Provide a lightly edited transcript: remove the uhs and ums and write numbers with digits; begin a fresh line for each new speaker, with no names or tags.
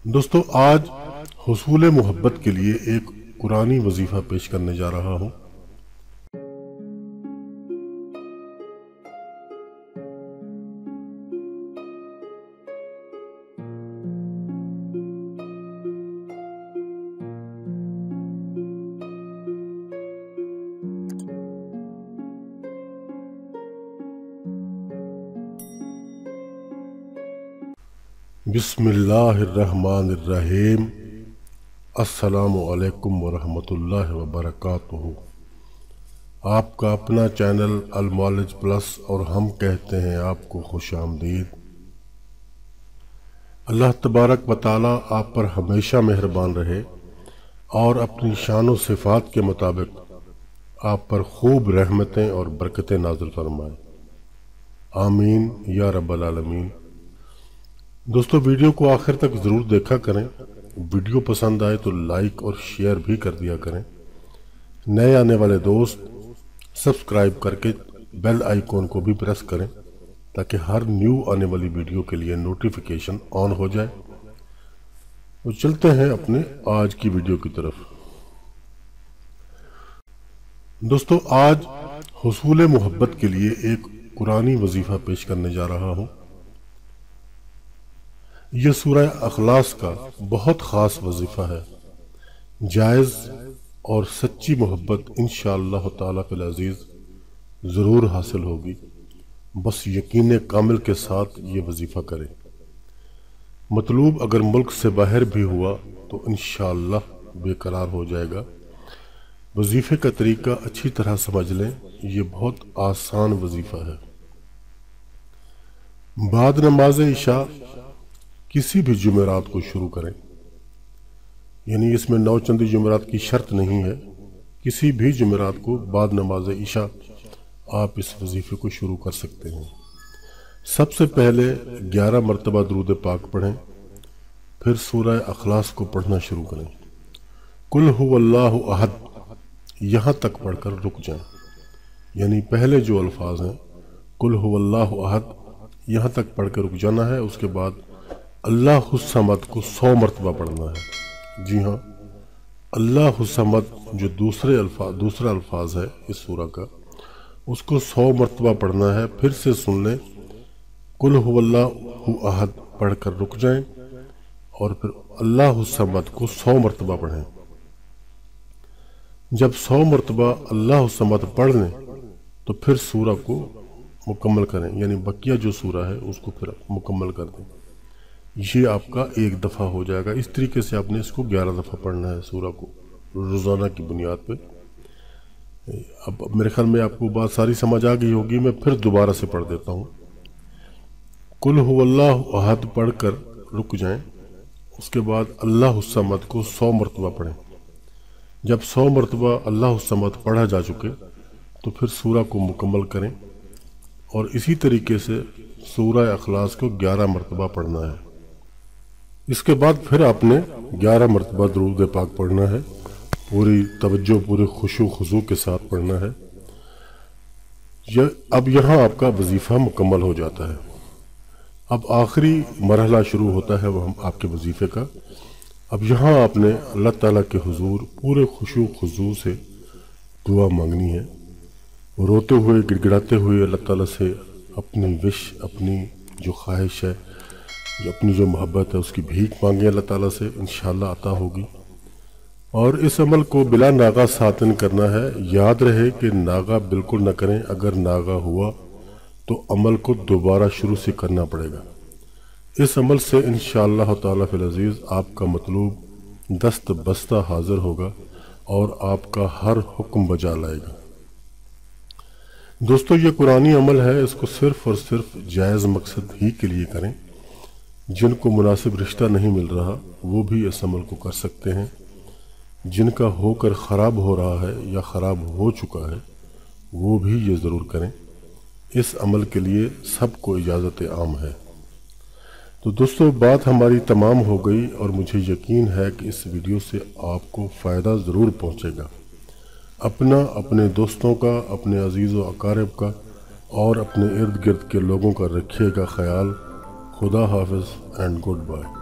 دوستو آج حصول محبت کے لیے ایک قرآنی وظیفہ پیش کرنے جا رہا ہوں۔ بسم اللہ الرحمن الرحیم۔ السلام علیکم ورحمۃ اللہ وبرکاتہ۔ آپ کا اپنا چینل المعالج پلس اور ہم کہتے ہیں آپ کو خوش آمدید۔ اللہ تبارک و تعالی آپ پر ہمیشہ مہربان رہے اور اپنی شان و صفات کے مطابق آپ پر خوب رحمتیں اور برکتیں نازل فرمائے، آمین یا رب العالمین۔ دوستو ویڈیو کو آخر تک ضرور دیکھا کریں، ویڈیو پسند آئے تو لائک اور شیئر بھی کر دیا کریں۔ نئے آنے والے دوست سبسکرائب کر کے بیل آئیکن کو بھی پریس کریں تاکہ ہر نیو آنے والی ویڈیو کے لیے نوٹیفیکیشن آن ہو جائے۔ تو چلتے ہیں اپنے آج کی ویڈیو کی طرف۔ دوستو آج حصول محبت کے لیے ایک قرآنی وظیفہ پیش کرنے جا رہا ہوں۔ یہ سورہ اخلاص کا بہت خاص وظیفہ ہے۔ جائز اور سچی محبت انشاءاللہ تعالیٰ فی العزیز ضرور حاصل ہوگی، بس یقین کامل کے ساتھ یہ وظیفہ کریں۔ مطلوب اگر ملک سے باہر بھی ہوا تو انشاءاللہ بے قرار ہو جائے گا۔ وظیفے کا طریقہ اچھی طرح سمجھ لیں، یہ بہت آسان وظیفہ ہے۔ بعد نماز عشاء کسی بھی جمعرات کو شروع کریں، یعنی اس میں نوچندی جمعرات کی شرط نہیں ہے، کسی بھی جمعرات کو بعد نماز عشاء آپ اس وظیفے کو شروع کر سکتے ہیں۔ سب سے پہلے 11 مرتبہ درود پاک پڑھیں، پھر سورہ اخلاص کو پڑھنا شروع کریں۔ قل هو اللہ احد یہاں تک پڑھ کر رک جائیں، یعنی پہلے جو الفاظ ہیں قل هو اللہ احد یہاں تک پڑھ کر رک جانا ہے۔ اس کے بعد اللہ الصمد کو 100 مرتبہ پڑھنا ہے۔ جی ہاں، اللہ الصمد جو دوسرا الفاظ ہے اس سورہ کا، اس کو 100 مرتبہ پڑھنا ہے۔ پھر سے سن لیں، قل هو اللہ احد پڑھ کر رک جائیں اور پھر اللہ الصمد کو 100 مرتبہ پڑھیں۔ جب 100 مرتبہ اللہ الصمد پڑھ لیں تو پھر سورہ کو مکمل کریں، یعنی بقیہ جو سورہ ہے اس کو پھر مکمل کر دیں۔ یہ آپ کا ایک دفعہ ہو جائے گا۔ اس طریقے سے آپ نے اس کو 11 دفعہ پڑھنا ہے سورہ کو، روزانہ کی بنیاد پہ۔ اب میرے خیال میں آپ کو بات ساری سمجھ آ گئی ہوگی، میں پھر دوبارہ سے پڑھ دیتا ہوں۔ قل هو اللہ احد پڑھ کر رک جائیں، اس کے بعد اللہ الصمد کو 100 مرتبہ پڑھیں۔ جب 100 مرتبہ اللہ الصمد پڑھا جا چکے تو پھر سورہ کو مکمل کریں، اور اسی طریقے سے سورہ اخلاص کو 11 مرتبہ پڑھنا ہے۔ اس کے بعد پھر آپ نے 11 مرتبہ درود پاک پڑھنا ہے، پوری توجہ پورے خشوع خضوع کے ساتھ پڑھنا ہے۔ اب یہاں آپ کا وظیفہ مکمل ہو جاتا ہے۔ اب آخری مرحلہ شروع ہوتا ہے وہ آپ کے وظیفے کا۔ اب یہاں آپ نے اللہ تعالیٰ کے حضور پورے خشوع خضوع سے دعا مانگنی ہے، روتے ہوئے گڑگڑاتے ہوئے اللہ تعالیٰ سے اپنی وش، اپنی جو خواہش ہے، اپنی جو محبت ہے اس کی بھیک مانگیں اللہ تعالیٰ سے، انشاءاللہ عطا ہوگی۔ اور اس عمل کو بلا ناغہ ساتن کرنا ہے۔ یاد رہے کہ ناغہ بالکل نہ کریں، اگر ناغہ ہوا تو عمل کو دوبارہ شروع سے کرنا پڑے گا۔ اس عمل سے انشاءاللہ تعالیٰ فی العزیز آپ کا مطلوب دست بستہ حاضر ہوگا اور آپ کا ہر حکم بجا لائے گا۔ دوستو یہ قرآنی عمل ہے، اس کو صرف اور صرف جائز مقصد ہی کے لیے کریں۔ جن کو مناسب رشتہ نہیں مل رہا وہ بھی اس عمل کو کر سکتے ہیں۔ جن کا ہو کر خراب ہو رہا ہے یا خراب ہو چکا ہے وہ بھی یہ ضرور کریں۔ اس عمل کے لیے سب کو اجازت عام ہے۔ تو دوستو بات ہماری تمام ہو گئی، اور مجھے یقین ہے کہ اس ویڈیو سے آپ کو فائدہ ضرور پہنچے گا۔ اپنا، اپنے دوستوں کا، اپنے عزیز و اقارب کا اور اپنے ارد گرد کے لوگوں کا رکھیے گا خیال۔ خدا حافظ اینڈ گڈ بائے۔